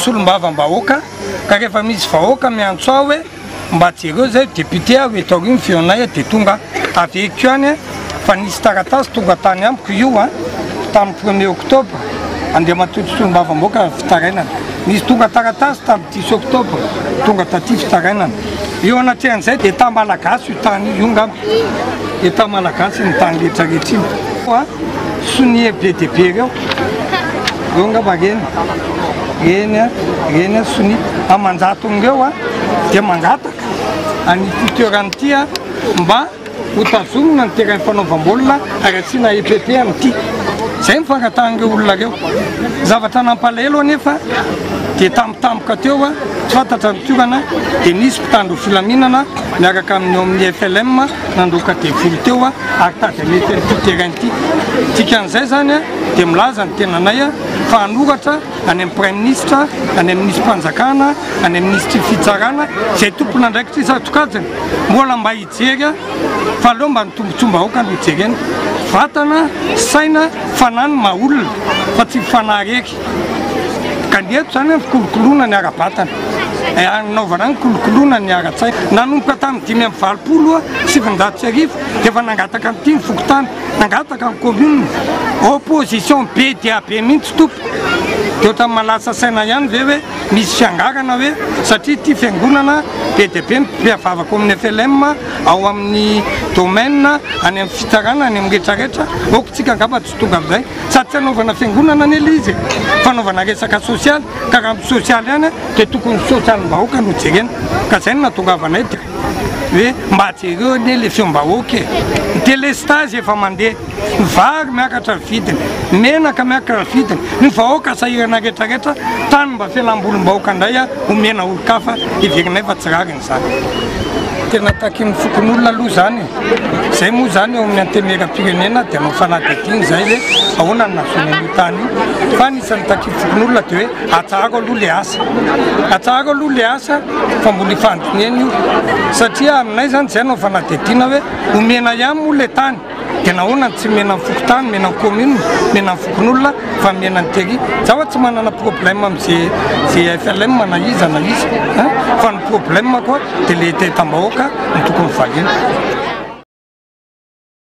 solom-bava-mbahoaka ka rehefa misy vahoaka miantso aho hoe mba jereo zay député hoe tao iny fionay de tonga aveko any fa nisy taratasy tonga tany amiko io tamin'ny 1er octobre andeha matoto solom-bava-mbahoaka fitarainana nisy tonga taratasy tamin'ny 10 octobre tonga taty fitarainana io anatrehan'izay de ta malagasy io tany io ngamba eta malagasy ny tany rehetrarehetra io sonie be de be reo eo ngamba reny soni amanjaton'ireo de mangataka an'ity toerany ty mba hotazomina ny terrain fanaovam-baolina ary asina EPP am'ty zay mifangatahangireo olona reo zavatra nampalahelo anefa de tampotampoka teo tsy fantatra nitorana de nisy mpitandro filaminana miaraka amin'eo amin'ny FLM nandroka devolo teo ary tady mety an'ity terrain ty tikan'izay zany de milaza ny tenanay fa hanoratra any amin'ny prime ministre any amin'ny ministre mpanjakana any amin'ny ministre fitsarana zay tompona ndraikitra isatokajana mbola mba hijery fa aleo mba nitombotsombahoaka no hijerena vatana saina fanany maolona fa tsy fanahy reky ka ndeto zany fikolokoloana ny ara-batana anaovana ny kolokoloana ny ara-tsaina nanomboka tamin'ny 5 700 de fa nangataka amin'ity ny fokotany nangataka ny commune opposition be dia be mihitsy tompo de ohatran'ny malasa saina ihany ve hoe misy fiangarana hoe satria ty fiangonana be de be mpiavavaka amin'ny FLM ao amin'ny domaine any amin'ny fitarana any amin'ny rehetrarehetra okotsika ngamba tsy tonga amin'izay sady tsy anaovana fiangonana ny elizy fanaovana resaka sosialy ka raha sosialy ihany de tokony sosialy-mbahoaka no jerena ka zay no nahatongavanay hoe mba jereo ne le fiom-bahoaka ny telestage efa mandeha ny vary miakatra vidiny menaka miakatra vidiny ny vahoaka sahirana rehetrarehetra tany mba fialam-bolom-bahoaka indray omena olo-kafa iverinay fa tsy rariny zany tena takin'ny fokon'olona aloha zany zay moa zany eo amin'ny antemera-pirenena de anao fanadidiny zay hoe ahoana ny nasonan'io tany io fa nisan'ny takin'ny fokon'olona de hoe atsaro aloha le asa atsaro aloha le asa fa mbola ifandineny io satria aminay zany zay anao fanadidina hoe omena ihany moa le tany de nahoana tsy mena ny fokotany mena ny commune mena ny fokon'olona fa mena ny tery zaho tsy manana problème am'zay FLM na izy fa ny problème koa de le tetam-bahoaka ny tokony valiana